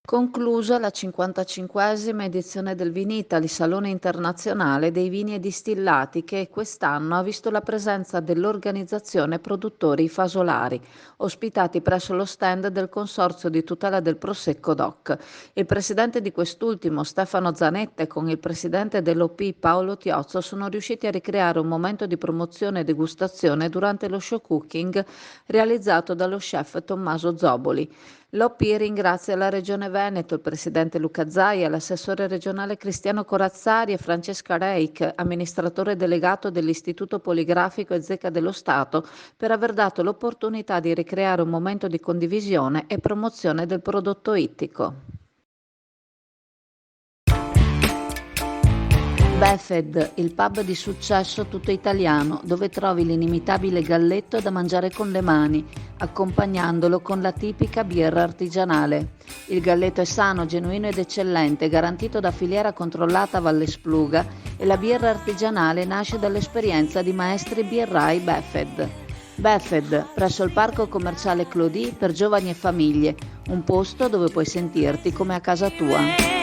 Conclusa la 55esima edizione del Vinitaly, Salone internazionale dei vini e distillati, che quest'anno ha visto la presenza dell'organizzazione Produttori Fasolari, ospitati presso lo stand del Consorzio di tutela del Prosecco DOC. Il presidente di quest'ultimo, Stefano Zanette, con il presidente dell'OP Paolo Tiozzo, sono riusciti a ricreare un momento di promozione e degustazione durante lo show cooking realizzato dallo chef Tommaso Zoboli. L'OP ringrazia la Regione Veneto, il presidente Luca Zaia, l'assessore regionale Cristiano Corazzari e Francesca Reich, amministratore delegato dell'Istituto Poligrafico e Zecca dello Stato, per aver dato l'opportunità di ricreare un momento di condivisione e promozione del prodotto ittico. Befed, il pub di successo tutto italiano, dove trovi l'inimitabile galletto da mangiare con le mani, accompagnandolo con la tipica birra artigianale. Il galletto è sano, genuino ed eccellente, garantito da filiera controllata Valle Spluga, e la birra artigianale nasce dall'esperienza di maestri birrai Befed. Befed, presso il parco commerciale Clodì per giovani e famiglie, un posto dove puoi sentirti come a casa tua.